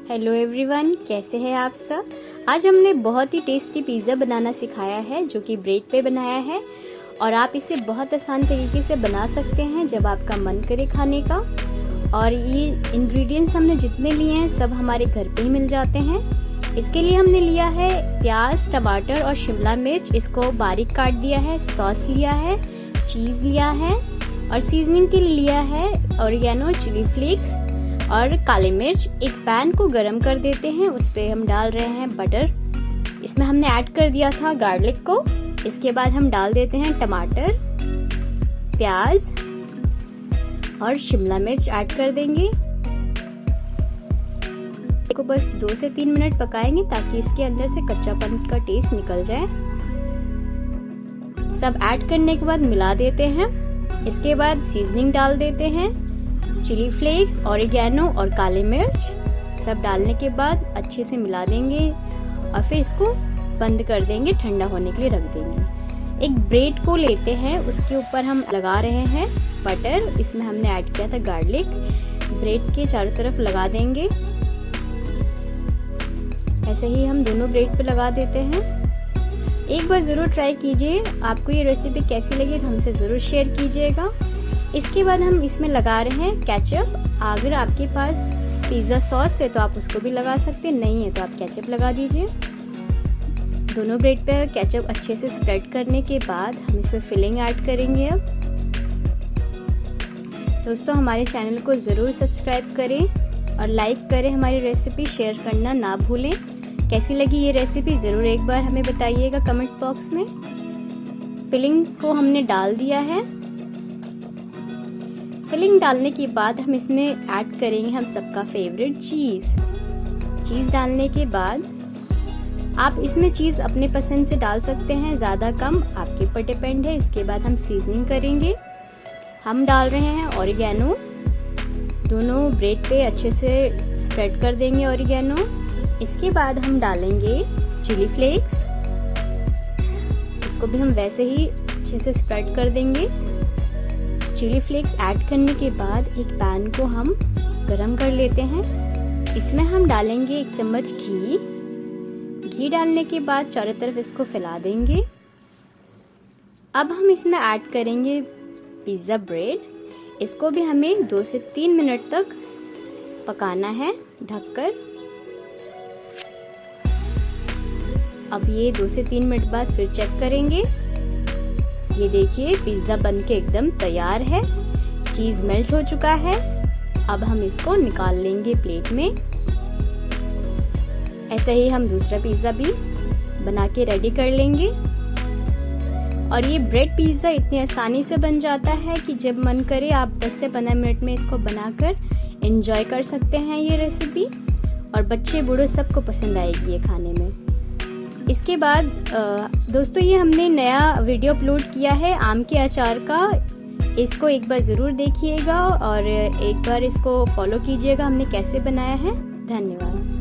Hello everyone, कैसे हैं आप सब। आज हमने बहुत ही टेस्टी पिज़्ज़ा बनाना सिखाया है जो कि ब्रेड पे बनाया है और आप इसे बहुत आसान तरीके से बना सकते हैं जब आपका मन करे खाने का। और ये इंग्रेडिएंट्स हमने जितने लिए हैं सब हमारे घर पे ही मिल जाते हैं। इसके लिए हमने लिया है प्याज, टमाटर और शिमला मिर्च, इसको बारीक काट दिया है। सॉस लिया है, चीज़ लिया है और सीजनिंग के लिए लिया है ऑरिगेनो, चिली फ्लेक्स और काली मिर्च। एक पैन को गरम कर देते हैं, उस पर हम डाल रहे हैं बटर। इसमें हमने ऐड कर दिया था गार्लिक को। इसके बाद हम डाल देते हैं टमाटर, प्याज और शिमला मिर्च ऐड कर देंगे। इसको बस 2 से 3 मिनट पकाएंगे ताकि इसके अंदर से कच्चापन का टेस्ट निकल जाए। सब ऐड करने के बाद मिला देते हैं। इसके बाद सीजनिंग डाल देते हैं, चिली फ्लेक्स, ऑरिगेनो और काली मिर्च। सब डालने के बाद अच्छे से मिला देंगे और फिर इसको बंद कर देंगे, ठंडा होने के लिए रख देंगे। एक ब्रेड को लेते हैं, उसके ऊपर हम लगा रहे हैं बटर। इसमें हमने ऐड किया था गार्लिक। ब्रेड के चारों तरफ लगा देंगे। ऐसे ही हम दोनों ब्रेड पे लगा देते हैं। एक बार ज़रूर ट्राई कीजिए। आपको ये रेसिपी कैसी लगी तो हमसे ज़रूर शेयर कीजिएगा। इसके बाद हम इसमें लगा रहे हैं केचप। अगर आपके पास पिज़्ज़ा सॉस है तो आप उसको भी लगा सकते हैं, नहीं है तो आप केचप लगा दीजिए। दोनों ब्रेड पे केचप अच्छे से स्प्रेड करने के बाद हम इसमें फिलिंग ऐड करेंगे। अब दोस्तों, हमारे चैनल को ज़रूर सब्सक्राइब करें और लाइक करें। हमारी रेसिपी शेयर करना ना भूलें। कैसी लगी ये रेसिपी ज़रूर एक बार हमें बताइएगा कमेंट बॉक्स में। फिलिंग को हमने डाल दिया है। फिलिंग डालने के बाद हम इसमें ऐड करेंगे हम सबका फेवरेट चीज़ डालने के बाद आप इसमें चीज़ अपने पसंद से डाल सकते हैं, ज़्यादा कम आपके ऊपर डिपेंड है। इसके बाद हम सीजनिंग करेंगे। हम डाल रहे हैं ऑरिगेनो। दोनों ब्रेड पे अच्छे से स्प्रेड कर देंगे ऑरिगेनो। इसके बाद हम डालेंगे चिली फ्लेक्स। इसको भी हम वैसे ही अच्छे से स्प्रेड कर देंगे। चिली फ्लेक्स ऐड करने के बाद एक पैन को हम गरम कर लेते हैं। इसमें हम डालेंगे 1 चम्मच घी डालने के बाद चारों तरफ इसको फैला देंगे। अब हम इसमें ऐड करेंगे पिज़्ज़ा ब्रेड। इसको भी हमें 2 से 3 मिनट तक पकाना है ढककर। अब ये 2 से 3 मिनट बाद फिर चेक करेंगे। ये देखिए पिज़्ज़ा बनके एकदम तैयार है। चीज़ मेल्ट हो चुका है। अब हम इसको निकाल लेंगे प्लेट में। ऐसे ही हम दूसरा पिज़्ज़ा भी बना के रेडी कर लेंगे। और ये ब्रेड पिज़्ज़ा इतनी आसानी से बन जाता है कि जब मन करे आप 10 से 15 मिनट में इसको बनाकर एंजॉय कर सकते हैं ये रेसिपी। और बच्चे बूढ़े सबको पसंद आएगी ये खाने में। इसके बाद दोस्तों, ये हमने नया वीडियो अपलोड किया है आम के अचार का। इसको एक बार ज़रूर देखिएगा और एक बार इसको फॉलो कीजिएगा हमने कैसे बनाया है। धन्यवाद।